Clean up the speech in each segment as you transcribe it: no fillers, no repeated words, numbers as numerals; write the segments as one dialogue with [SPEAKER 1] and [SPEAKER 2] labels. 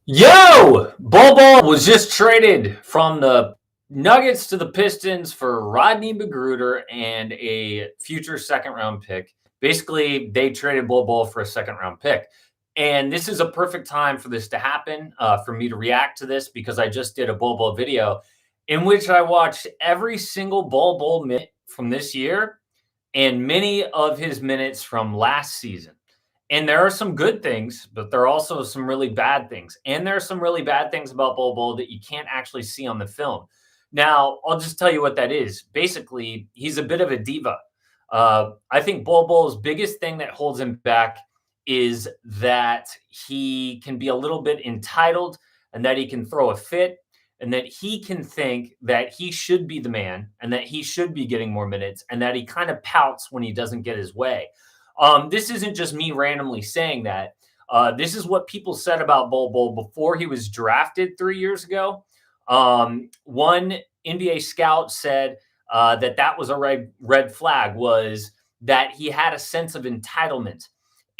[SPEAKER 1] Yo! Bol Bol was just traded from the Nuggets to the Pistons for Rodney McGruder and a future second round pick. Basically, they traded Bol Bol for a second round pick. And this is a perfect time for this to happen, for me to react to this, because I just did a Bol Bol video in which I watched every single Bol Bol minute from this year and many of his minutes from last season. And there are some good things, but there are also some really bad things. And there are some really bad things about Bol Bol that you can't actually see on the film. Now, I'll just tell you what that is. Basically, he's a bit of a diva. I think Bol Bol's biggest thing that holds him back is that he can be a little bit entitled and that he can throw a fit and that he can think that he should be the man and that he should be getting more minutes and that he kind of pouts when he doesn't get his way. This isn't just me randomly saying that. This is what people said about Bol Bol before he was drafted 3 years ago. One NBA scout said that was a red flag, was that he had a sense of entitlement.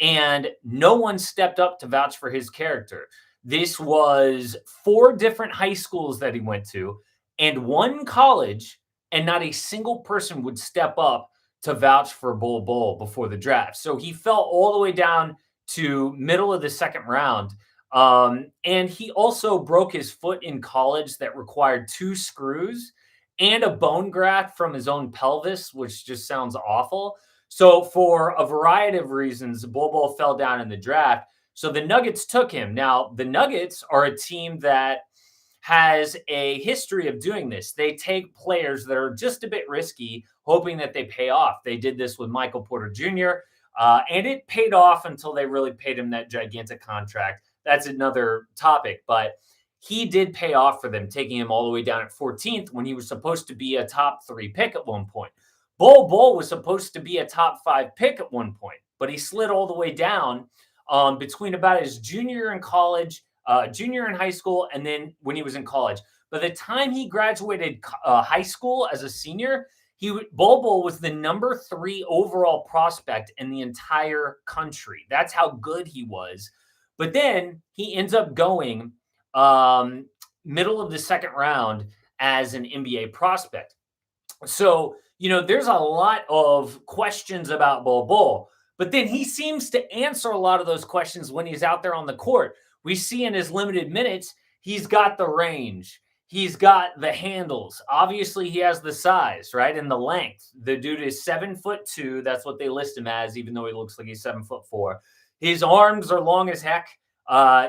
[SPEAKER 1] And no one stepped up to vouch for his character. This was 4 different high schools that he went to and 1 college, and not a single person would step up to vouch for Bol Bol before the draft. So he fell all the way down to middle of the second round. And he also broke his foot in college that required 2 screws and a bone graft from his own pelvis, which just sounds awful. So for a variety of reasons, Bol Bol fell down in the draft. So the Nuggets took him. Now, the Nuggets are a team that has a history of doing this. They take players that are just a bit risky, hoping that they pay off. They did this with Michael Porter Jr., and it paid off until they really paid him that gigantic contract. That's another topic, but he did pay off for them, taking him all the way down at 14th when he was supposed to be a top 3 pick at one point. Bol Bol was supposed to be a top 5 pick at one point, but he slid all the way down between about his junior in college, junior in high school, and then when he was in college. By the time he graduated high school as a senior, Bol Bol was the number 3 overall prospect in the entire country. That's how good he was. But then he ends up going middle of the second round as an NBA prospect. So, there's a lot of questions about Bol Bol, but then he seems to answer a lot of those questions when he's out there on the court. We see in his limited minutes, he's got the range. He's got the handles. Obviously, he has the size, right? And the length. The dude is 7'2". That's what they list him as, even though he looks like he's 7'4". His arms are long as heck.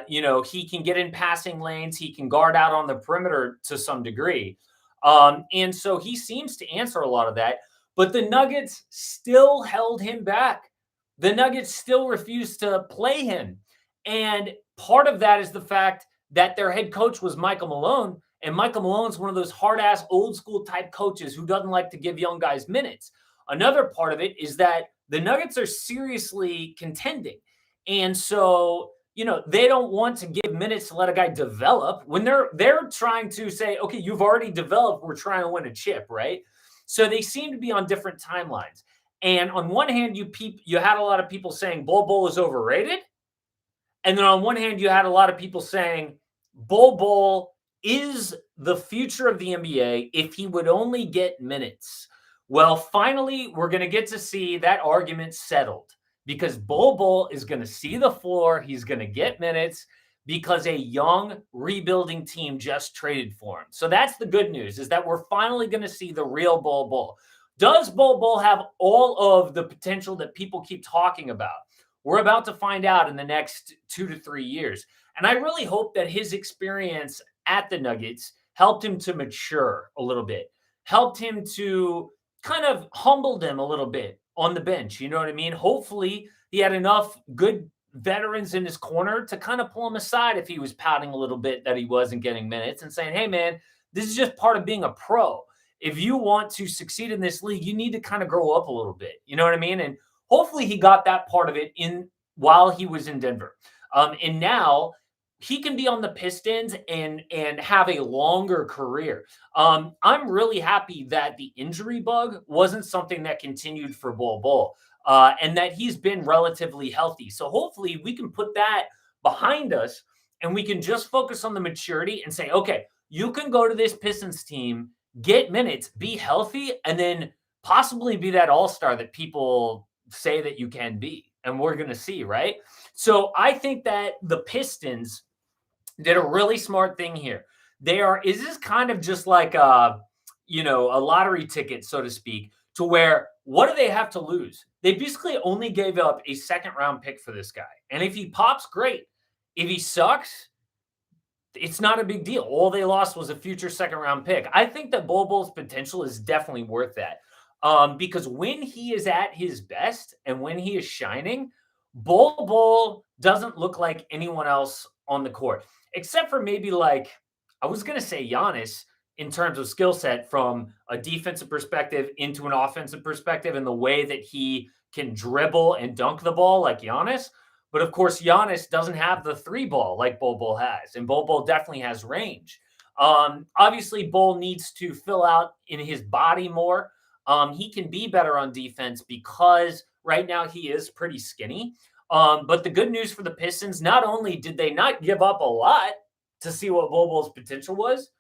[SPEAKER 1] He can get in passing lanes. He can guard out on the perimeter to some degree. And so he seems to answer a lot of that. But the Nuggets still held him back. The Nuggets still refused to play him. And part of that is the fact that their head coach was Michael Malone. And Michael Malone's one of those hard-ass, old-school type coaches who doesn't like to give young guys minutes. Another part of it is that the Nuggets are seriously contending. And so, they don't want to give minutes to let a guy develop when they're trying to say, okay, you've already developed. We're trying to win a chip, right? So they seem to be on different timelines. And on one hand, you had a lot of people saying Bol Bol is overrated. And then on one hand, you had a lot of people saying Bol Bol is the future of the NBA if he would only get minutes. Well, finally, we're going to get to see that argument settled because Bol Bol is going to see the floor. He's going to get minutes because a young rebuilding team just traded for him. So that's the good news, is that we're finally going to see the real Bol Bol. Does Bol Bol have all of the potential that people keep talking about? We're about to find out in the next 2 to 3 years. And I really hope that his experience at the Nuggets helped him to mature a little bit, helped him to kind of humbled him a little bit on the bench. You know what I mean? Hopefully he had enough good veterans in his corner to kind of pull him aside if he was pouting a little bit that he wasn't getting minutes and saying, hey, man, this is just part of being a pro. If you want to succeed in this league, you need to kind of grow up a little bit. You know what I mean? And hopefully he got that part of it in while he was in Denver. And now he can be on the Pistons and have a longer career. I'm really happy that the injury bug wasn't something that continued for Bol Bol, and that he's been relatively healthy. So hopefully we can put that behind us and we can just focus on the maturity and say, okay, you can go to this Pistons team, get minutes, be healthy, and then possibly be that all-star that people say that you can be. And we're going to see, right? So I think that the Pistons did a really smart thing here. Is this kind of just like a lottery ticket, so to speak, to where what do they have to lose? They basically only gave up a second round pick for this guy. And if he pops, great. If he sucks, it's not a big deal. All they lost was a future second round pick. I think that Bol Bol's potential is definitely worth that. Because when he is at his best and when he is shining, Bol Bol doesn't look like anyone else on the court, except for maybe like, I was going to say Giannis in terms of skill set from a defensive perspective into an offensive perspective and the way that he can dribble and dunk the ball like Giannis. But of course, Giannis doesn't have the three ball like Bol Bol has, and Bol Bol definitely has range. Obviously, Bol needs to fill out in his body more. He can be better on defense because right now he is pretty skinny. But the good news for the Pistons, not only did they not give up a lot to see what Bol Bol's potential was,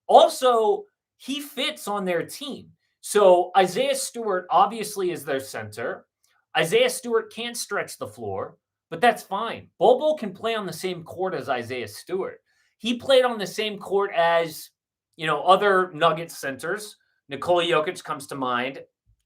[SPEAKER 1] also he fits on their team. So Isaiah Stewart obviously is their center. Isaiah Stewart can't stretch the floor, but that's fine. Bol Bol can play on the same court as Isaiah Stewart. He played on the same court as, other Nuggets centers. Nikola Jokic comes to mind,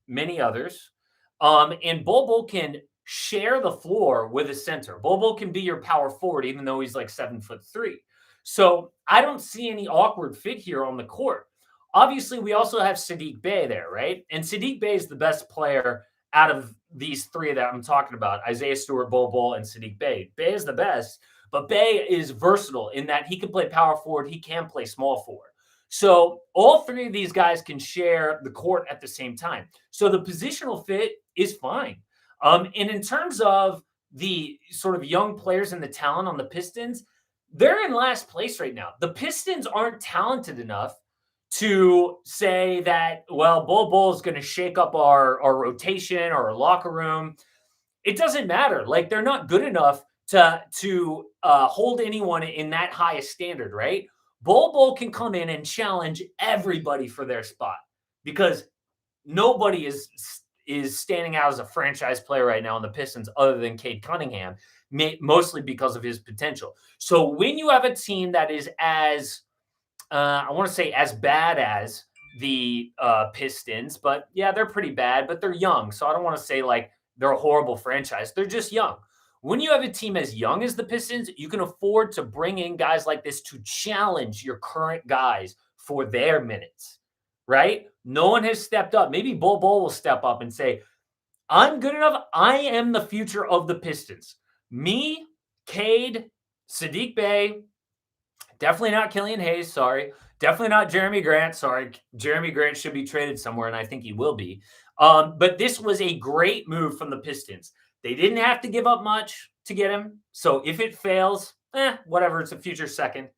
[SPEAKER 1] many others. And Bol Bol can share the floor with a center. Bol Bol can be your power forward, even though he's like 7'3". So I don't see any awkward fit here on the court. Obviously, we also have Saddiq Bey there, right? And Saddiq Bey is the best player out of these three that I'm talking about: Isaiah Stewart, Bol Bol, and Saddiq Bey. Bey is the best, but Bey is versatile in that he can play power forward, he can play small forward. So all three of these guys can share the court at the same time. So the positional fit is fine. And in terms of the sort of young players and the talent on the Pistons, they're in last place right now. The Pistons aren't talented enough to say that, well, Bol Bol is going to shake up our rotation or our locker room. It doesn't matter. Like, they're not good enough to hold anyone in that high standard, right? Bol Bol can come in and challenge everybody for their spot because nobody is standing out as a franchise player right now on the Pistons other than Cade Cunningham, mostly because of his potential. So when you have a team that is as bad as the Pistons, but yeah, they're pretty bad, but they're young. So I don't want to say like they're a horrible franchise. They're just young. When you have a team as young as the Pistons, you can afford to bring in guys like this to challenge your current guys for their minutes, right? No one has stepped up. Maybe Bol Bol will step up and say, I'm good enough. I am the future of the Pistons. Me, Cade, Saddiq Bey, definitely not Killian Hayes, sorry. Definitely not Jerami Grant, sorry. Jerami Grant should be traded somewhere, and I think he will be. But this was a great move from the Pistons. They didn't have to give up much to get him. So if it fails, whatever, it's a future second.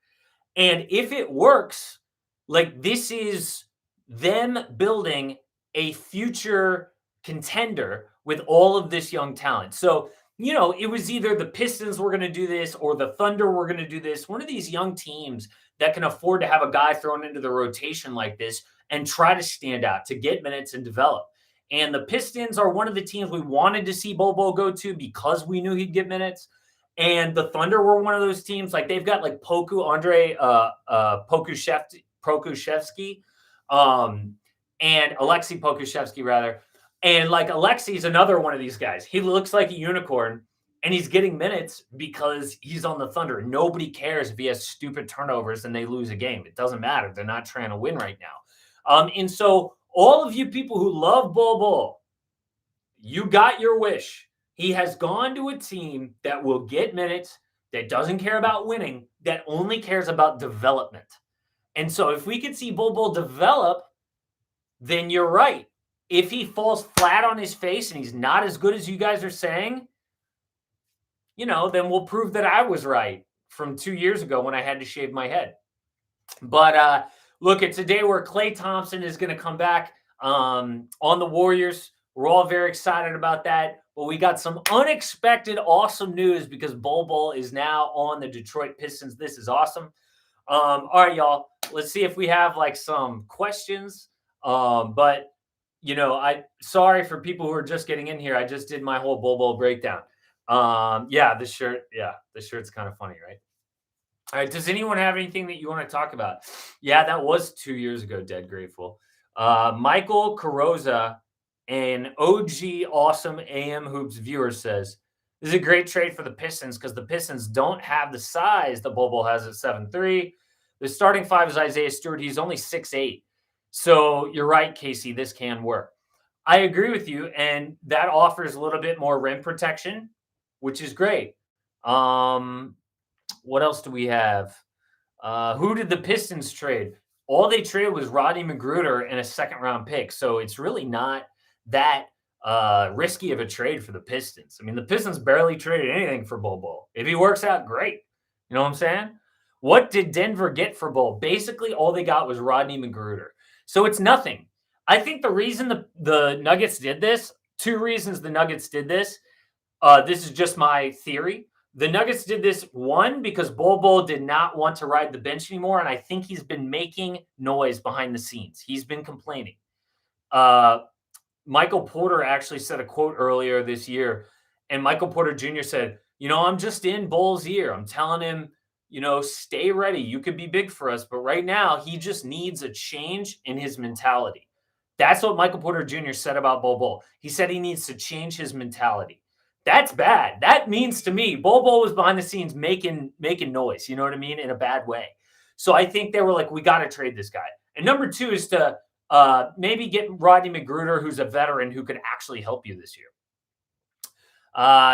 [SPEAKER 1] And if it works, like, this is them building a future contender with all of this young talent. So, it was either the Pistons were going to do this or the Thunder were going to do this. One of these young teams that can afford to have a guy thrown into the rotation like this and try to stand out, to get minutes and develop. And the Pistons are one of the teams we wanted to see Bol Bol go to because we knew he'd get minutes. And the Thunder were one of those teams. Like, they've got like Pokuševski, and Alexei Pokuševski, rather. And like, Alexei's another one of these guys. He looks like a unicorn, and he's getting minutes because he's on the Thunder. Nobody cares if he has stupid turnovers and they lose a game. It doesn't matter. They're not trying to win right now. And so all of you people who love Bol Bol, you got your wish. He has gone to a team that will get minutes, that doesn't care about winning, that only cares about development. And so if we could see Bol Bol develop, then you're right. If he falls flat on his face and he's not as good as you guys are saying, then we'll prove that I was right from 2 years ago when I had to shave my head. But look, it's a day where Klay Thompson is going to come back on the Warriors. We're all very excited about that. Well, we got some unexpected awesome news because Bol Bol is now on the Detroit Pistons. This is awesome. All right, y'all. Let's see if we have like some questions. But I sorry for people who are just getting in here. I just did my whole Bol Bol breakdown. The shirt's kind of funny, right? All right. Does anyone have anything that you want to talk about? Yeah, that was 2 years ago, Dead Grateful. Michael Carosa, an OG awesome AM Hoops viewer, says, this is a great trade for the Pistons because the Pistons don't have the size that Bol Bol has at 7'3". The starting five is Isaiah Stewart. He's only 6'8". So you're right, Casey. This can work. I agree with you, and that offers a little bit more rim protection, which is great. What else do we have? Who did the Pistons trade? All they traded was Rodney McGruder and a second-round pick. So it's really not that risky of a trade for the Pistons. I mean, the Pistons barely traded anything for Bol Bol. If he works out, great. You know what I'm saying? What did Denver get for Bol? Basically, all they got was Rodney McGruder. So it's nothing. I think the reason the Nuggets did this, two reasons the Nuggets did this. This is just my theory. The Nuggets did this, one, because Bol Bol did not want to ride the bench anymore, and I think he's been making noise behind the scenes. He's been complaining. Michael Porter actually said a quote earlier this year, and Michael Porter Jr. said, I'm just in Bol's ear. I'm telling him, stay ready. You could be big for us, but right now he just needs a change in his mentality. That's what Michael Porter Jr. said about Bol Bol. He said he needs to change his mentality. That's bad. That means to me, Bol Bol was behind the scenes making noise, you know what I mean, in a bad way. So I think they were like, we got to trade this guy. And number two is to maybe get Rodney McGruder, who's a veteran who could actually help you this year.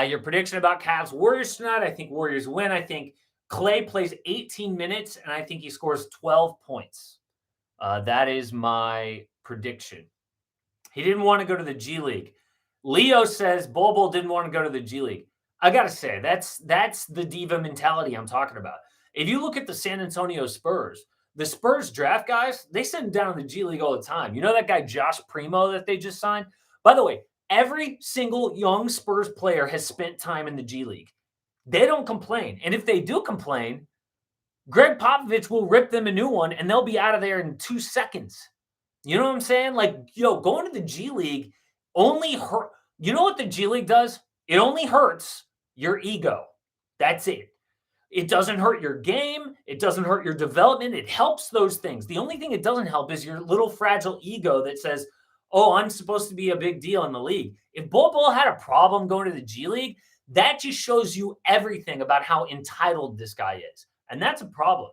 [SPEAKER 1] Your prediction about Cavs Warriors tonight, I think Warriors win. I think Clay plays 18 minutes, and I think he scores 12 points. That is my prediction. He didn't want to go to the G League. Leo says Bol Bol didn't want to go to the G League. I got to say, that's the diva mentality I'm talking about. If you look at the San Antonio Spurs, the Spurs draft guys, they send down in the G League all the time. You know that guy Josh Primo that they just signed? By the way, every single young Spurs player has spent time in the G League. They don't complain. And if they do complain, Greg Popovich will rip them a new one, and they'll be out of there in 2 seconds. You know what I'm saying? Like, going to the G League only hurt. You know what the G League does? It only hurts your ego. That's it. It doesn't hurt your game. It doesn't hurt your development. It helps those things. The only thing it doesn't help is your little fragile ego that says, oh, I'm supposed to be a big deal in the league. If Bol Bol had a problem going to the G League, that just shows you everything about how entitled this guy is. And that's a problem.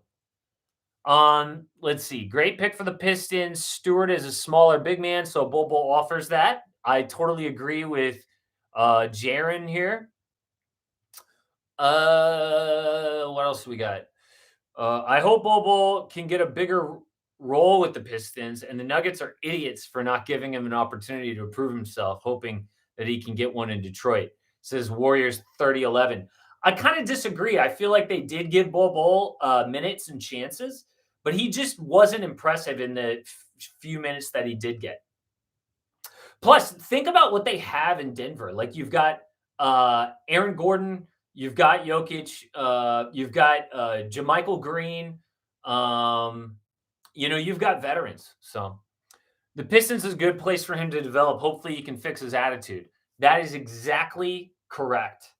[SPEAKER 1] Let's see. Great pick for the Pistons. Stewart is a smaller big man, so Bol Bol offers that. I totally agree with Jaron here. What else do we got? I hope Bol Bol can get a bigger role with the Pistons, and the Nuggets are idiots for not giving him an opportunity to prove himself, hoping that he can get one in Detroit. Says Warriors 30-11. I kind of disagree. I feel like they did give Bol Bol minutes and chances, but he just wasn't impressive in the few minutes that he did get. Plus, think about what they have in Denver. Like, you've got Aaron Gordon, you've got Jokic, you've got JaMychal Green. You've got veterans. So the Pistons is a good place for him to develop. Hopefully he can fix his attitude. That is exactly correct.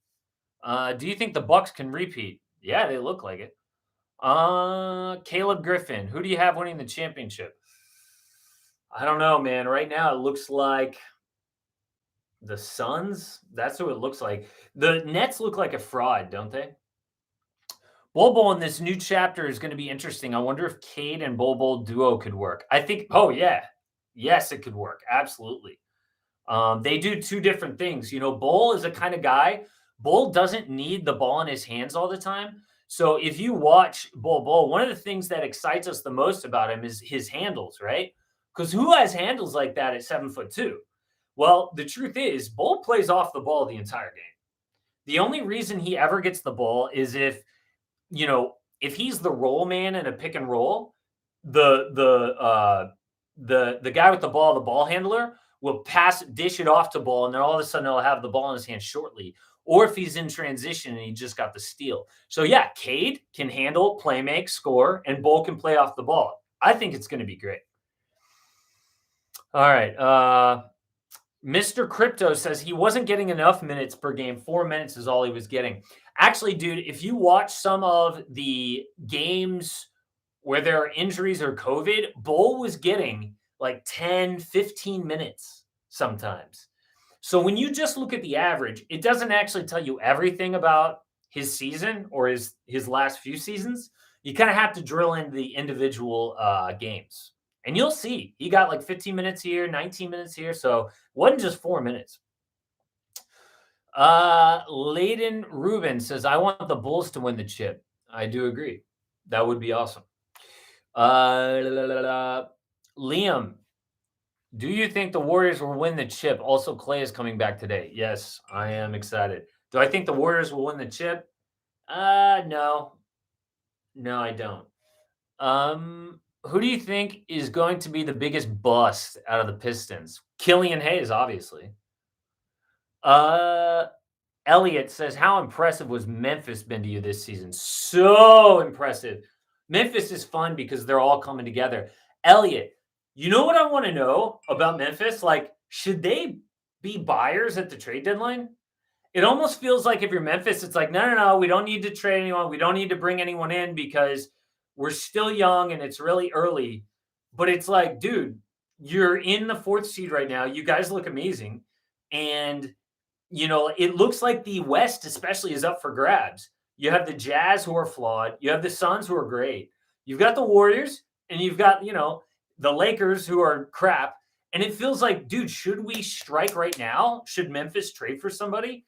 [SPEAKER 1] Do you think the Bucks can repeat? Yeah, they look like it. Caleb Griffin, who do you have winning the championship? I don't know, man. Right now, it looks like the Suns. That's who it looks like. The Nets look like a fraud, don't they? Bol Bol in this new chapter is going to be interesting. I wonder if Cade and Bol Bol duo could work. I think, yeah. Yes, it could work. Absolutely. They do two different things. Bol is a kind of guy. Bol doesn't need the ball in his hands all the time. So if you watch Bol Bol, one of the things that excites us the most about him is his handles, right? Because who has handles like that at 7'2"? Well, the truth is, Bol plays off the ball the entire game. The only reason he ever gets the ball is if he's the roll man in a pick and roll, the guy with the ball handler, will dish it off to Bol, and then all of a sudden he'll have the ball in his hand shortly. Or if he's in transition and he just got the steal. So yeah, Cade can handle, play make, score, and Bol can play off the ball. I think it's going to be great. All right. Mr. Crypto says he wasn't getting enough minutes per game. 4 minutes is all he was getting. Actually, dude, if you watch some of the games where there are injuries or COVID, Bol was getting like 10, 15 minutes sometimes. So when you just look at the average, it doesn't actually tell you everything about his season or his last few seasons. You kind of have to drill into the individual games. And you'll see he got like 15 minutes here, 19 minutes here. So it wasn't just 4 minutes. Layden Rubin says, I want the Bulls to win the chip. I do agree. That would be awesome. Liam, do you think the Warriors will win the chip? Also, Clay is coming back today. Yes, I am excited. Do I think the Warriors will win the chip? No. No, I don't. Who do you think is going to be the biggest bust out of the Pistons? Killian Hayes, obviously. Elliot says, how impressive was Memphis been to you this season? So impressive. Memphis is fun because they're all coming together. Elliot, you know what I want to know about Memphis? Like, should they be buyers at the trade deadline? It almost feels like if you're Memphis, it's like, no, we don't need to trade anyone. We don't need to bring anyone in because we're still young and it's really early. But it's like, dude, you're in the 4th seed right now. You guys look amazing. And, you know, it looks like the West especially is up for grabs. You have the Jazz who are flawed. You have the Suns who are great. You've got the Warriors and you've got, you know, the Lakers who are crap. And it feels like, dude, should we strike right now? Should Memphis trade for somebody?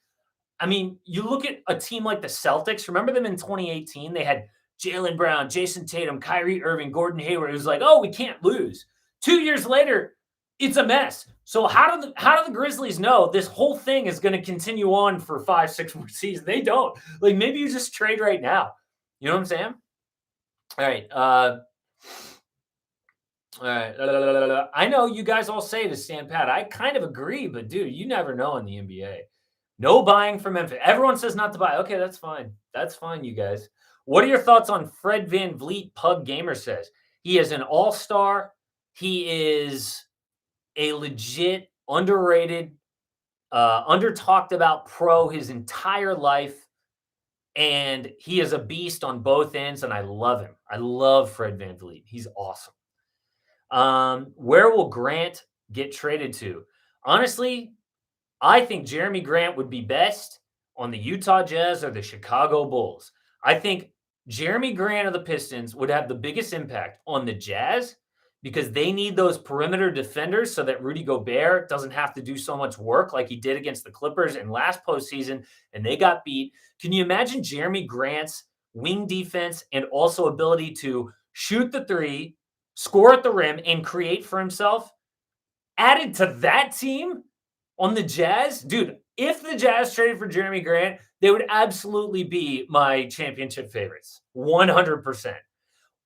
[SPEAKER 1] I mean, you look at a team like the Celtics. Remember them in 2018? They had Jalen Brown, Jason Tatum, Kyrie Irving, Gordon Hayward. It was like, oh, we can't lose. 2 years later, it's a mess. So how do the Grizzlies know this whole thing is going to continue on for 5-6 more seasons? They don't. Like, maybe you just trade right now. You know what I'm saying? All right. All right. I know you guys all say to stand pat. I kind of agree, but dude, you never know in the NBA. No buying from Memphis. Everyone says not to buy. Okay, that's fine. That's fine, you guys. What are your thoughts on Fred VanVleet? Pub Gamer says he is an all-star. He is a legit, underrated, under-talked about pro his entire life. And he is a beast on both ends, and I love him. I love Fred VanVleet. He's awesome. Where will Grant get traded to? Honestly, I think Jerami Grant would be best on the Utah Jazz or the Chicago Bulls. I think Jerami Grant of the Pistons would have the biggest impact on the Jazz because they need those perimeter defenders so that Rudy Gobert doesn't have to do so much work like he did against the Clippers in last postseason, and they got beat. Can you imagine Jerami Grant's wing defense and also ability to shoot the three, score at the rim, and create for himself? Added to that team on the Jazz, dude, if the Jazz traded for Jerami Grant, they would absolutely be my championship favorites, 100%.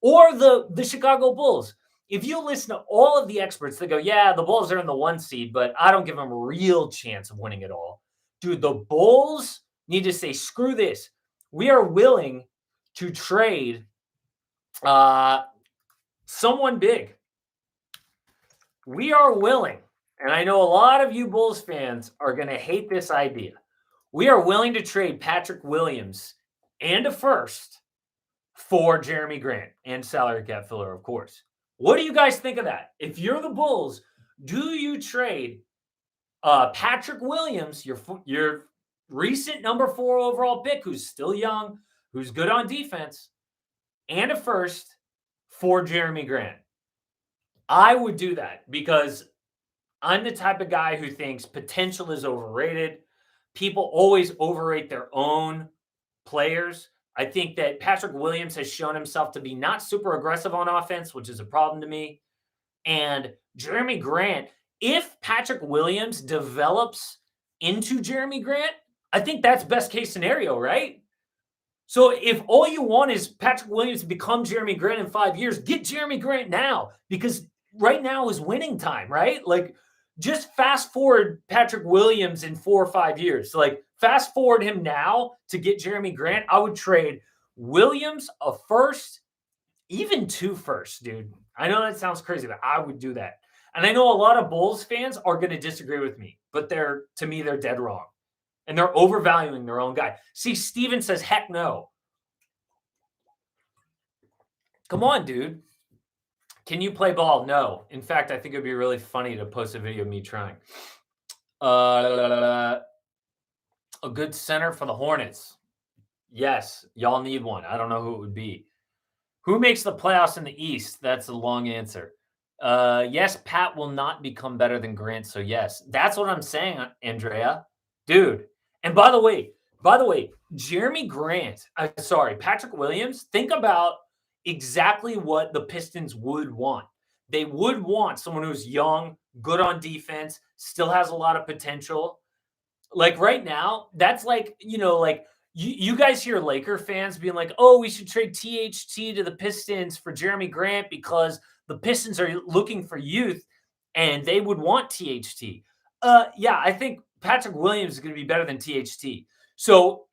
[SPEAKER 1] Or the Chicago Bulls. If you listen to all of the experts, they go, yeah, the Bulls are in the 1 seed, but I don't give them a real chance of winning it all. Dude, the Bulls need to say, screw this. We are willing to trade someone big. We are willing. And I know a lot of you Bulls fans are going to hate this idea. We are willing to trade Patrick Williams and a first for Jerami Grant and salary cap filler, of course. What do you guys think of that? If you're the Bulls, do you trade Patrick Williams, your recent number 4 overall pick, who's still young, who's good on defense, and a first for Jerami Grant? I would do that because I'm the type of guy who thinks potential is overrated. People always overrate their own players. I think that Patrick Williams has shown himself to be not super aggressive on offense, which is a problem to me. And Jerami Grant, if Patrick Williams develops into Jerami Grant, I think that's best case scenario, right? So if all you want is Patrick Williams to become Jerami Grant in 5 years, get Jerami Grant now because right now is winning time, right? Like, just fast forward Patrick Williams in 4 or 5 years. Like, fast forward him now to get Jerami Grant. I would trade Williams, a first, even 2 firsts, dude. I know that sounds crazy, but I would do that. And I know a lot of Bulls fans are going to disagree with me, but to me, they're dead wrong. And they're overvaluing their own guy. See, Steven says, heck no. Come on, dude. Can you play ball? No. In fact, I think it'd be really funny to post a video of me trying. A good center for the Hornets. Yes, y'all need one. I don't know who it would be. Who makes the playoffs in the East? That's a long answer. Yes, Pat will not become better than Grant, so yes. That's what I'm saying, Andrea. Dude. And by the way, Jerami Grant, Patrick Williams, think about exactly what the Pistons would want. They would want someone who's young, good on defense, still has a lot of potential. Like right now, that's like, you guys hear Laker fans being like, oh, we should trade THT to the Pistons for Jerami Grant because the Pistons are looking for youth and they would want THT. Yeah, I think Patrick Williams is going to be better than THT. So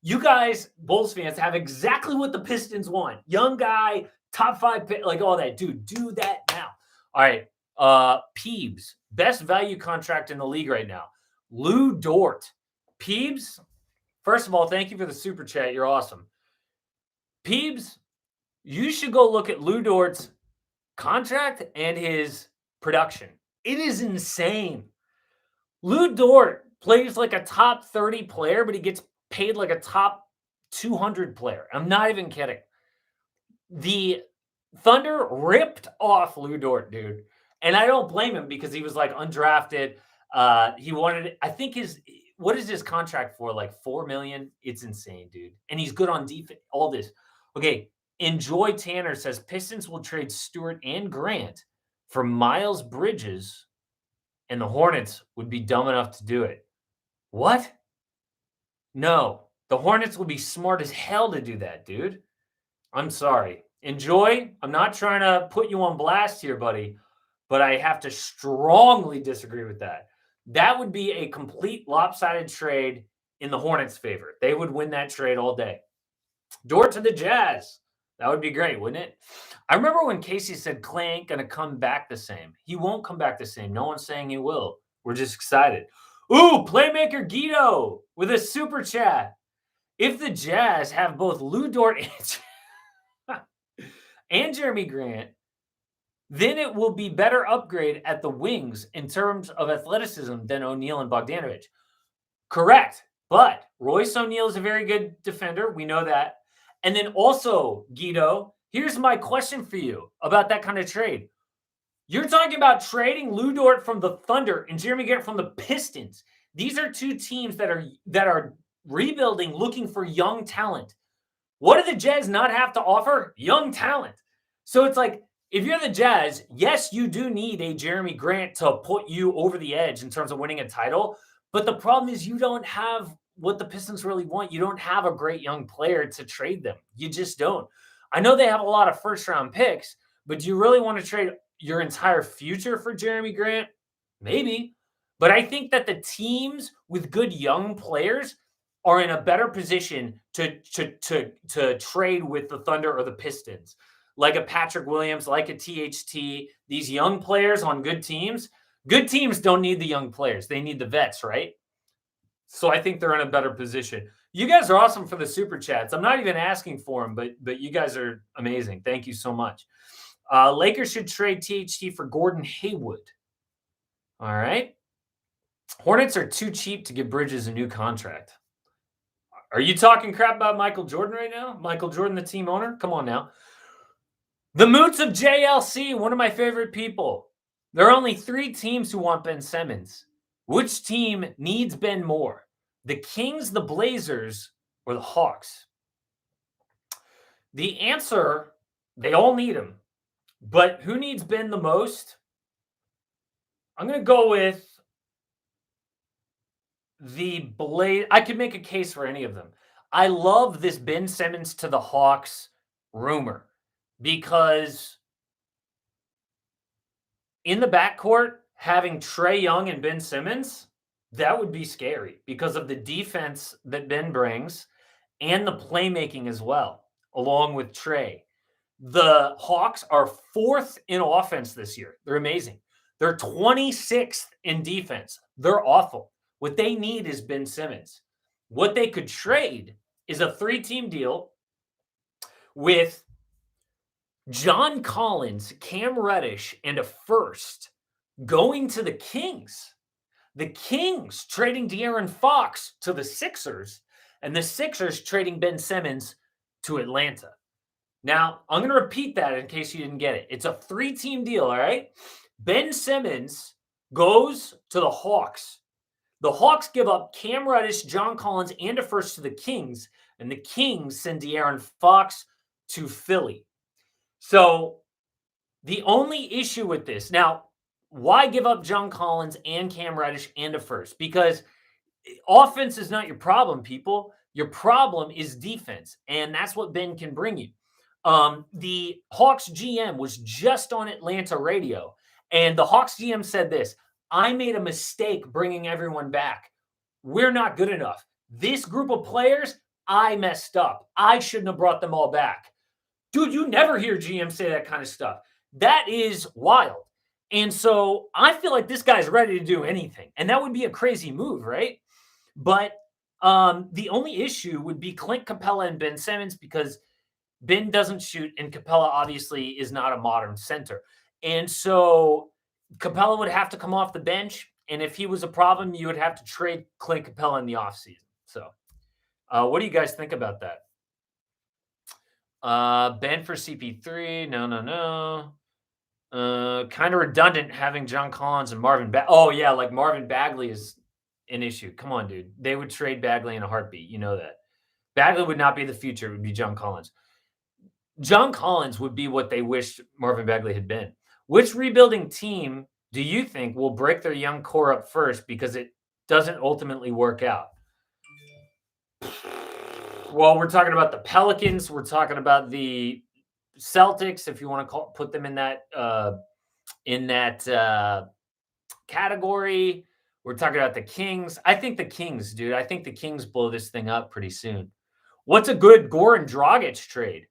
[SPEAKER 1] you guys, Bulls fans, have exactly what the Pistons want. Young guy, top 5 pick, like all that. Dude, do that now. All right. Peebs, best value contract in the league right now. Lou Dort. Peebs, first of all, thank you for the super chat. You're awesome. Peebs, you should go look at Lou Dort's contract and his production. It is insane. Lou Dort plays like a top 30 player, but he gets paid like a top 200 player. I'm not even kidding. The Thunder ripped off Lou Dort, dude. And I don't blame him because he was like undrafted. He wanted, I think what is his contract for? Like $4 million? It's insane, dude. And he's good on defense. All this. Okay. Enjoy Tanner says Pistons will trade Stewart and Grant for Miles Bridges, and the Hornets would be dumb enough to do it. What? No. The Hornets would be smart as hell to do that, dude. I'm sorry. Enjoy. I'm not trying to put you on blast here, buddy, but I have to strongly disagree with that. That would be a complete lopsided trade in the Hornets' favor. They would win that trade all day. Dort to the Jazz. That would be great, wouldn't it? I remember when Casey said Clay ain't going to come back the same. He won't come back the same. No one's saying he will. We're just excited. Ooh, Playmaker Guido with a super chat. If the Jazz have both Lou Dort and Jerami Grant, then it will be better upgrade at the wings in terms of athleticism than O'Neal and Bogdanovic. Correct. But Royce O'Neal is a very good defender. We know that. And then also, Guido, here's my question for you about that kind of trade. You're talking about trading Lou Dort from the Thunder and Jerami Grant from the Pistons. These are 2 teams that are rebuilding, looking for young talent. What do the Jazz not have to offer? Young talent. So it's like, if you're the Jazz, yes, you do need a Jerami Grant to put you over the edge in terms of winning a title. But the problem is you don't have what the Pistons really want. You don't have a great young player to trade them. You just don't. I know they have a lot of first-round picks, but do you really want to trade your entire future for Jerami Grant? Maybe. But I think that the teams with good young players are in a better position to trade with the Thunder or the Pistons. Like a Patrick Williams, like a THT, these young players on good teams don't need the young players. They need the vets, right? So I think they're in a better position. You guys are awesome for the super chats. I'm not even asking for them, but you guys are amazing. Thank you so much. Lakers should trade THT for Gordon Hayward. All right. Hornets are too cheap to give Bridges a new contract. Are you talking crap about Michael Jordan right now? Michael Jordan, the team owner? Come on now. The Moots of JLC, one of my favorite people. There are only 3 teams who want Ben Simmons. Which team needs Ben more? The Kings, the Blazers, or the Hawks? The answer, they all need him. But who needs Ben the most? I'm going to go with the Blaze. I could make a case for any of them. I love this Ben Simmons to the Hawks rumor because in the backcourt, having Trae Young and Ben Simmons, that would be scary because of the defense that Ben brings and the playmaking as well, along with Trae. The Hawks are 4th in offense this year. They're amazing. They're 26th in defense. They're awful. What they need is Ben Simmons. What they could trade is a 3-team deal with John Collins, Cam Reddish, and a first going to the Kings. The Kings trading De'Aaron Fox to the Sixers, and the Sixers trading Ben Simmons to Atlanta. Now, I'm going to repeat that in case you didn't get it. It's a 3-team deal, all right? Ben Simmons goes to the Hawks. The Hawks give up Cam Reddish, John Collins, and a first to the Kings, and the Kings send De'Aaron Fox to Philly. So the only issue with this, now, why give up John Collins and Cam Reddish and a first? Because offense is not your problem, people. Your problem is defense, and that's what Ben can bring you. The Hawks GM was just on Atlanta radio, and the Hawks GM said this: I made a mistake bringing everyone back. We're not good enough. This group of players, I messed up. I shouldn't have brought them all back. Dude, you never hear GM say that kind of stuff. That is wild. And so I feel like this guy's ready to do anything, and that would be a crazy move, right? But the only issue would be Clint Capella and Ben Simmons, because Ben doesn't shoot, and Capella obviously is not a modern center. And so Capella would have to come off the bench, and if he was a problem, you would have to trade Clint Capella in the offseason. So what do you guys think about that? Ben for CP3. No. Kind of redundant having John Collins and Marvin Bagley. Oh, yeah, like Marvin Bagley is an issue. Come on, dude. They would trade Bagley in a heartbeat. You know that. Bagley would not be the future. It would be John Collins. John Collins would be what they wished Marvin Bagley had been. Which rebuilding team do you think will break their young core up first because it doesn't ultimately work out? Well, we're talking about the Pelicans. We're talking about the Celtics, if you want to put them in that category. We're talking about the Kings. I think the Kings, dude. I think the Kings blow this thing up pretty soon. What's a good Goran Dragic trade?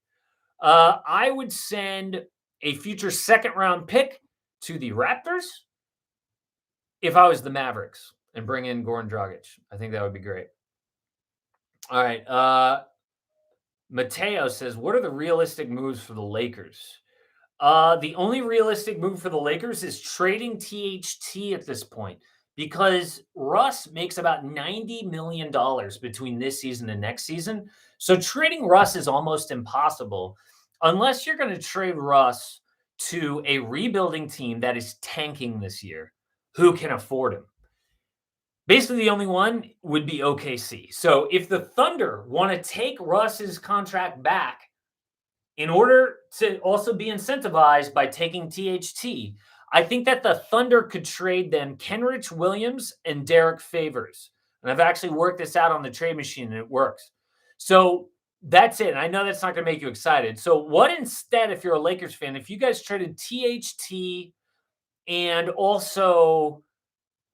[SPEAKER 1] I would send a future second-round pick to the Raptors if I was the Mavericks and bring in Goran Dragic. I think that would be great. All right. Mateo says, what are the realistic moves for the Lakers? The only realistic move for the Lakers is trading THT at this point, because Russ makes about $90 million between this season and next season. So trading Russ is almost impossible unless you're going to trade Russ to a rebuilding team that is tanking this year who can afford him. Basically, the only one would be OKC. So if the Thunder want to take Russ's contract back in order to also be incentivized by taking THT, I think that the Thunder could trade them Kenrich Williams and Derek Favors. And I've actually worked this out on the trade machine, and it works. So that's it. And I know that's not going to make you excited. So what instead, if you're a Lakers fan, if you guys traded THT and also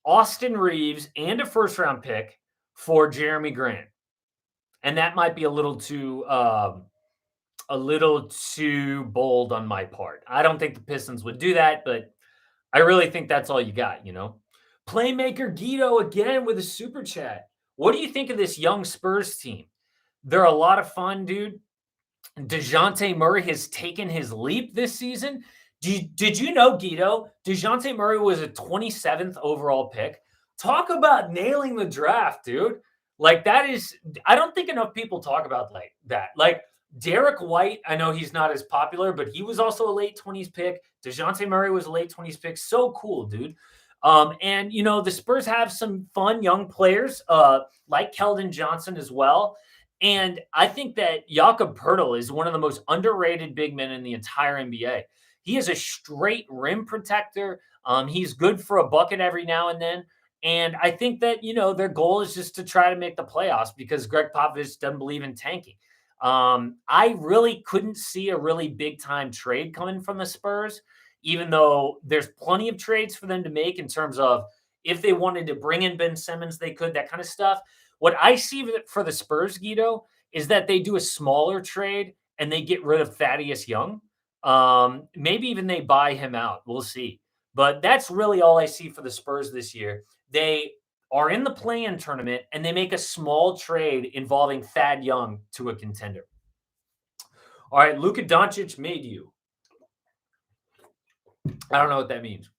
[SPEAKER 1] Austin Reeves and a first-round pick for Jerami Grant? And that might be a little too bold on my part. I don't think the Pistons would do that, but I really think that's all you got, you know? Playmaker Guido again with a super chat. What do you think of this young Spurs team? They're a lot of fun, dude. DeJounte Murray has taken his leap this season. Did you know, Guido, DeJounte Murray was a 27th overall pick? Talk about nailing the draft, dude. Like, that is, I don't think enough people talk about like that. Like, Derek White, I know he's not as popular, but he was also a late 20s pick. DeJounte Murray was a late 20s pick. So cool, dude. And, you know, the Spurs have some fun young players like Keldon Johnson as well. And I think that Jakob Poeltl is one of the most underrated big men in the entire NBA. He is a straight rim protector. He's good for a bucket every now and then. And I think that, you know, their goal is just to try to make the playoffs because Greg Popovich doesn't believe in tanking. I really couldn't see a really big-time trade coming from the Spurs. even though there's plenty of trades for them to make in terms of if they wanted to bring in Ben Simmons, they could, that kind of stuff. What I see for the Spurs, Guido, is that they do a smaller trade and they get rid of Thaddeus Young. Maybe even they buy him out. We'll see. But that's really all I see for the Spurs this year. They are in the play-in tournament and they make a small trade involving Thad Young to a contender. All right, Luka Doncic made you. I don't know what that means.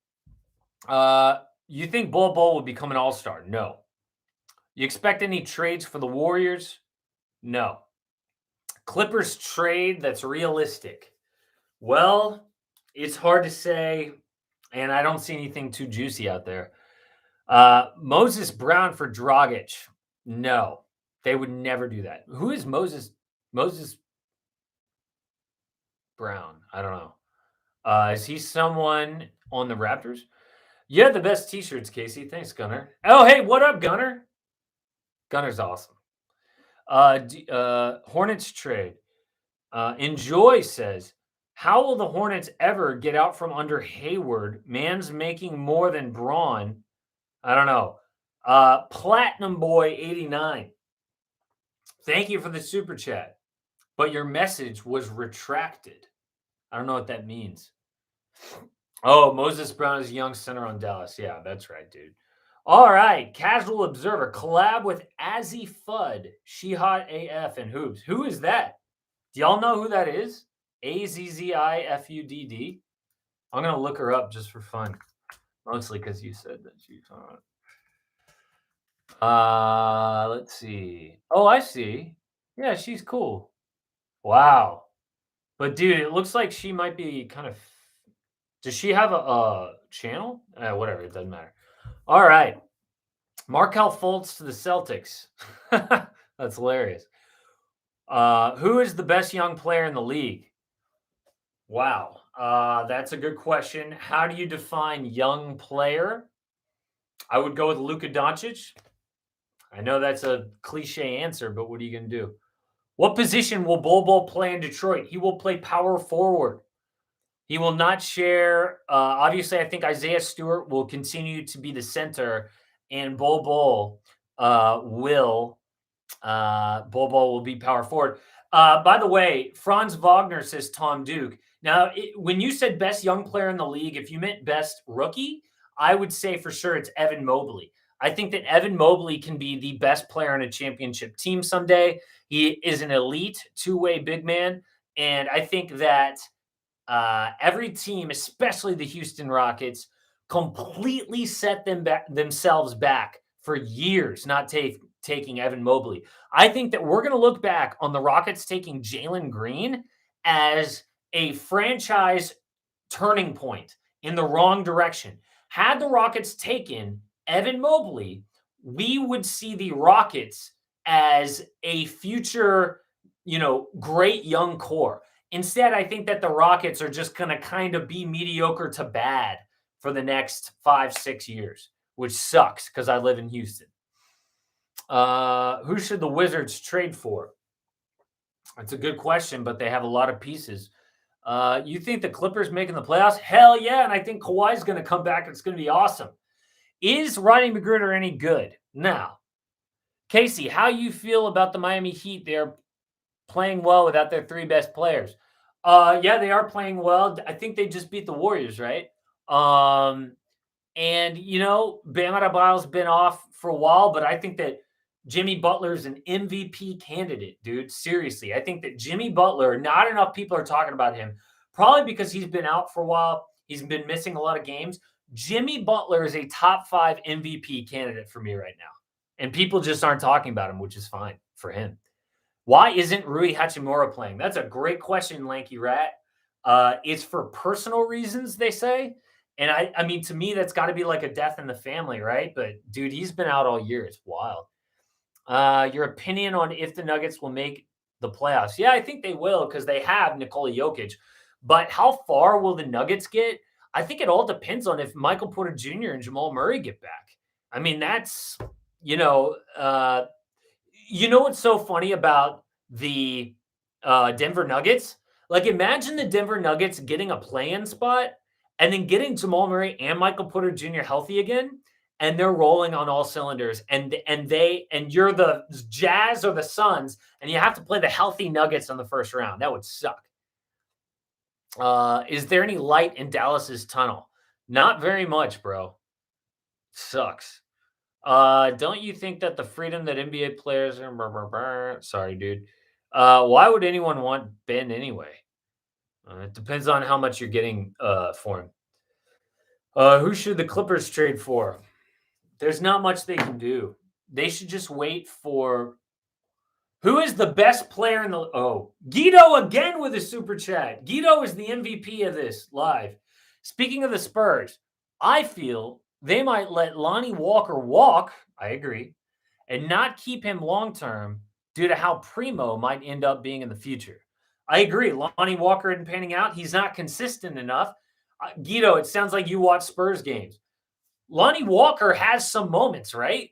[SPEAKER 1] You think Bol Bol will become an all-star? No. You expect any trades for the Warriors? No. Clippers trade that's realistic. Well, it's hard to say, and I don't see anything too juicy out there. Moses Brown for Dragic? No. They would never do that. Who is Moses Brown? I don't know. Is he someone on the Raptors? You have the best t-shirts, Casey. Thanks, Gunner. Oh, hey, what up, Gunner? Gunner's awesome. Hornets trade. Enjoy says, how will the Hornets ever get out from under Hayward? Man's making more than Braun. I don't know. Platinum Boy 89. Thank you for the super chat. But your message was retracted. I don't know what that means. Oh, Moses Brown is young center on Dallas. Yeah, that's right, dude. All right. Casual Observer. Collab with Azzy Fudd. She hot AF and hoops. Who is that? Do y'all know who that is? AZZIFUDD. I'm going to look her up just for fun. Mostly because you said that she's hot. Let's see. Oh, I see. Yeah, she's cool. Wow. But, dude, it looks like she might be kind of... Does she have a channel? Whatever, it doesn't matter. All right. Markelle Fultz to the Celtics. That's hilarious. Who is the best young player in the league? Wow. That's a good question. How do you define young player? I would go with Luka Doncic. I know that's a cliche answer, but what are you going to do? What position will Bol Bol play in Detroit? He will play power forward. He will not share. Obviously, I think Isaiah Stewart will continue to be the center, and Bol Bol will be power forward. By the way, Franz Wagner says Tom Duke. Now, when you said best young player in the league, if you meant best rookie, I would say for sure it's Evan Mobley. I think that Evan Mobley can be the best player on a championship team someday. He is an elite two-way big man, and I think that every team, especially the Houston Rockets, completely set themselves back for years not taking Evan Mobley. I think that we're going to look back on the Rockets taking Jalen Green as a franchise turning point in the wrong direction. Had the Rockets taken Evan Mobley, we would see the Rockets as a future, great young core. Instead, I think that the Rockets are just going to kind of be mediocre to bad for the next 5-6 years, which sucks because I live in Houston. Who should the Wizards trade for? That's a good question, but they have a lot of pieces. You think the Clippers making the playoffs? Hell yeah, and I think Kawhi's going to come back. It's going to be awesome. Is Rodney McGruder any good? Now, Casey, how you feel about the Miami Heat? They're playing well without their three best players. Yeah, they are playing well. I think they just beat the Warriors, right? And, Bam Adebayo's been off for a while, but I think that Jimmy Butler's an MVP candidate, dude. Seriously. I think that Jimmy Butler, not enough people are talking about him, probably because he's been out for a while. He's been missing a lot of games. Jimmy Butler is a top 5 MVP candidate for me right now. And people just aren't talking about him, which is fine for him. Why isn't Rui Hachimura playing? That's a great question, Lanky Rat. It's for personal reasons, they say. And I mean, to me, that's got to be like a death in the family, right? But, dude, he's been out all year. It's wild. Your opinion on if the Nuggets will make the playoffs? Yeah, I think they will because they have Nikola Jokic. But how far will the Nuggets get? I think it all depends on if Michael Porter Jr. and Jamal Murray get back. I mean, that's, what's so funny about the Denver Nuggets? Like, imagine the Denver Nuggets getting a play-in spot and then getting Jamal Murray and Michael Porter Jr. healthy again, and they're rolling on all cylinders. And you're the Jazz or the Suns, and you have to play the healthy Nuggets in the first round. That would suck. Is there any light in Dallas's tunnel? Not very much, bro. Sucks. Don't you think that the freedom that NBA players are sorry, dude. Why would anyone want Ben anyway? It depends on how much you're getting for him. Who should the Clippers trade for? There's not much they can do. They should just wait for who is the best player in the Guido again with a super chat. Guido is the MVP of this live. Speaking of the Spurs, I feel they might let Lonnie Walker walk. I agree. And not keep him long term due to how Primo might end up being in the future. I agree. Lonnie Walker isn't panning out. He's not consistent enough. Guido, it sounds like you watch Spurs games. Lonnie Walker has some moments, right?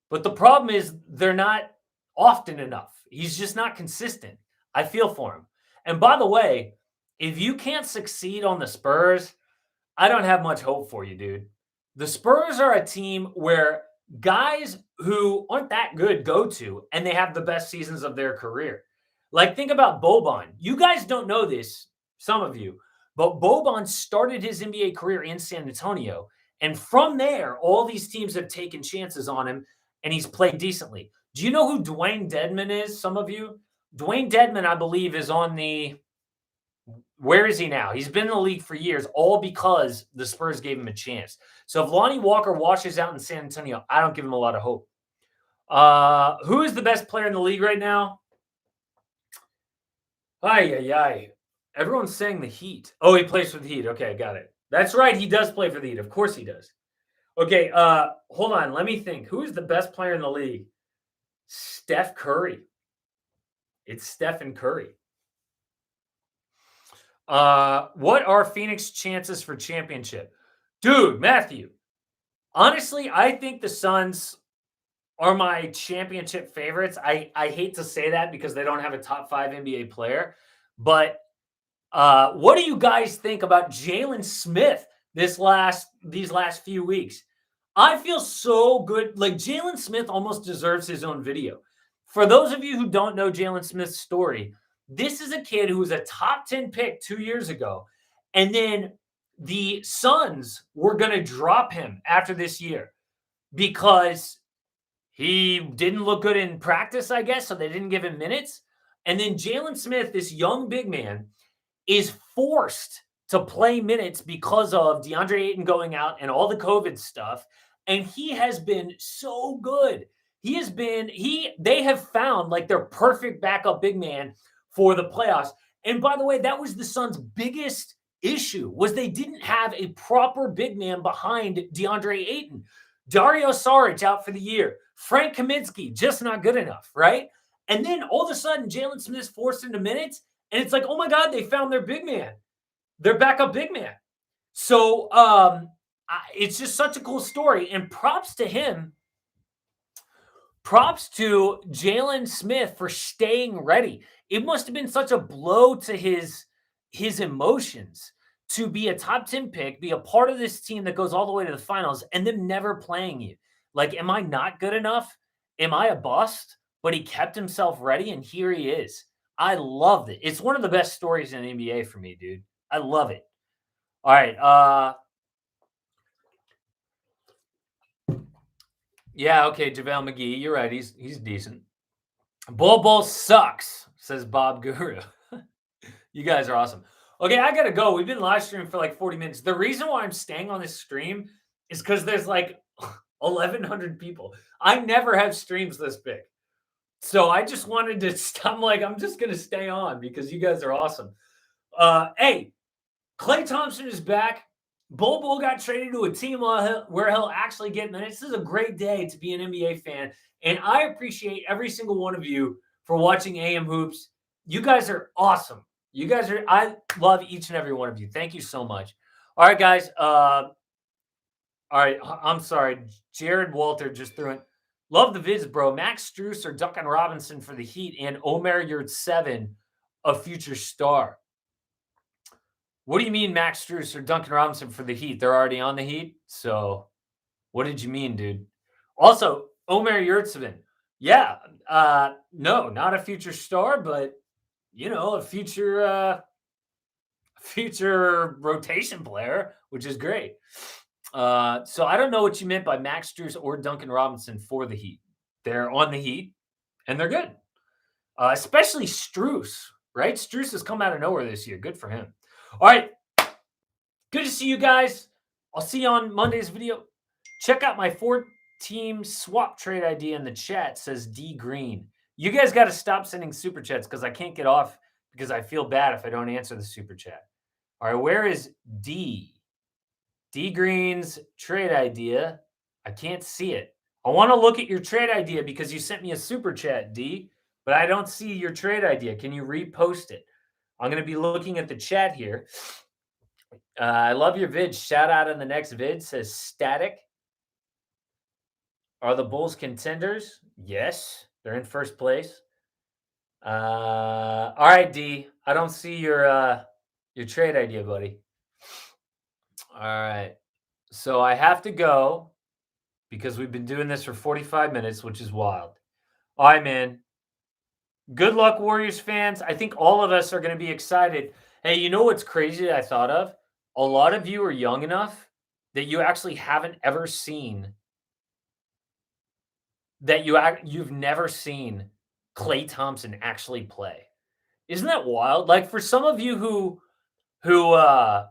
[SPEAKER 1] But the problem is they're not often enough. He's just not consistent. I feel for him. And by the way, if you can't succeed on the Spurs, I don't have much hope for you, dude. The Spurs are a team where guys who aren't that good go to, and they have the best seasons of their career. Like, think about Boban. You guys don't know this, some of you, but Boban started his NBA career in San Antonio. And from there, all these teams have taken chances on him, and he's played decently. Do you know who Dwayne Dedmon is, some of you? Dwayne Dedmon, I believe, is on the – where is he now? He's been in the league for years, all because the Spurs gave him a chance. So if Lonnie Walker washes out in San Antonio, I don't give him a lot of hope. Who is the best player in the league right now? Ay. Everyone's saying the Heat. Oh, he plays for the Heat. Okay, got it. That's right. He does play for the Heat. Of course he does. Okay, hold on. Let me think. Who is the best player in the league? Steph Curry. It's Stephen Curry. What are Phoenix chances for championship? Dude, Matthew, honestly, I think the Suns are my championship favorites. I hate to say that because they don't have a top 5 NBA player. But what do you guys think about Jalen Smith these last few weeks? I feel so good. Like, Jalen Smith almost deserves his own video. For those of you who don't know Jalen Smith's story, this is a kid who was a top 10 pick 2 years ago. And then the Suns were going to drop him after this year because he didn't look good in practice, I guess, so they didn't give him minutes. And then Jalen Smith, this young big man, is forced to play minutes because of DeAndre Ayton going out and all the COVID stuff. And he has been so good. They have found like their perfect backup big man for the playoffs. And by the way, that was the Suns' biggest issue, was they didn't have a proper big man behind DeAndre Ayton. Dario Saric out for the year. Frank Kaminsky, just not good enough, right? And then all of a sudden, Jalen Smith's forced into minutes, and it's like, oh my God, they found their big man, their backup big man. So it's just such a cool story, and props to him. Props to Jalen Smith for staying ready. It must have been such a blow to his emotions to be a top 10 pick, be a part of this team that goes all the way to the finals, and them never playing you. Like, am I not good enough? Am I a bust? But he kept himself ready, and here he is. I loved it. It's one of the best stories in the NBA for me, dude. I love it. All right. Yeah, okay, JaVale McGee. You're right. He's decent. Bol Bol sucks, says Bob Guru. You guys are awesome. Okay, I gotta go. We've been live streaming for like 40 minutes. The reason why I'm staying on this stream is because there's like 1,100 people. I never have streams this big. So I just wanted to stop. I'm just going to stay on because you guys are awesome. Hey, Klay Thompson is back. Bol Bol got traded to a team where he'll actually get minutes. This is a great day to be an NBA fan. And I appreciate every single one of you for watching AM Hoops. You guys are awesome. I love each and every one of you. Thank you so much. All right, guys. All right. I'm sorry. Jared Walter just threw it. Love the vids, bro. Max Strus or Duncan Robinson for the Heat, and Omer Yurtseven, a future star. What do you mean Max Strus or Duncan Robinson for the Heat? They're already on the Heat. So what did you mean, dude? Also, Omer Yurtseven. Yeah. No, not a future star, but a future rotation player, which is great. So I don't know what you meant by Max Strus or Duncan Robinson for the Heat. They're on the Heat and they're good. Especially Strus, right? Strus has come out of nowhere this year. Good for him. All right. Good to see you guys. I'll see you on Monday's video. Check out my 4-team swap trade idea in the chat, says D Green. You guys got to stop sending super chats because I can't get off because I feel bad if I don't answer the super chat. All right, where is D? D Green's trade idea. I can't see it. I want to look at your trade idea because you sent me a super chat, D, but I don't see your trade idea. Can you repost it? I'm going to be looking at the chat here. I love your vid. Shout out in the next vid, says Static. Are the Bulls contenders? Yes, they're in first place. All right, D. I don't see your trade idea, buddy. All right. So I have to go because we've been doing this for 45 minutes, which is wild. All right, man. Good luck, Warriors fans. I think all of us are going to be excited. Hey, you know what's crazy that I thought of? A lot of you are young enough that you actually haven't ever seen you've never seen Klay Thompson actually play. Isn't that wild? Like for some of you who have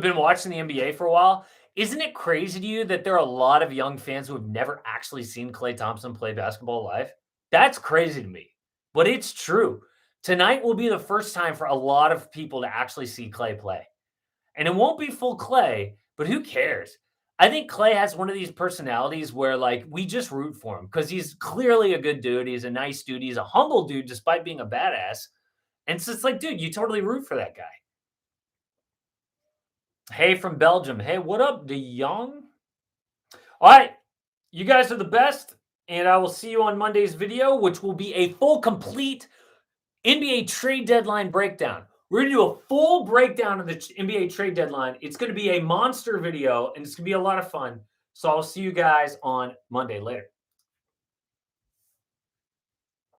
[SPEAKER 1] been watching the NBA for a while, isn't it crazy to you that there are a lot of young fans who have never actually seen Klay Thompson play basketball live? That's crazy to me, but it's true. Tonight will be the first time for a lot of people to actually see Klay play. And it won't be full Klay, but who cares? I think Klay has one of these personalities where, like, we just root for him because he's clearly a good dude. He's a nice dude. He's a humble dude despite being a badass. And so it's like, dude, you totally root for that guy. Hey, from Belgium. Hey, what up, De Jong? All right. You guys are the best. And I will see you on Monday's video, which will be a full, complete NBA trade deadline breakdown. We're going to do a full breakdown of the NBA trade deadline. It's going to be a monster video, and it's going to be a lot of fun. So I'll see you guys on Monday. Later.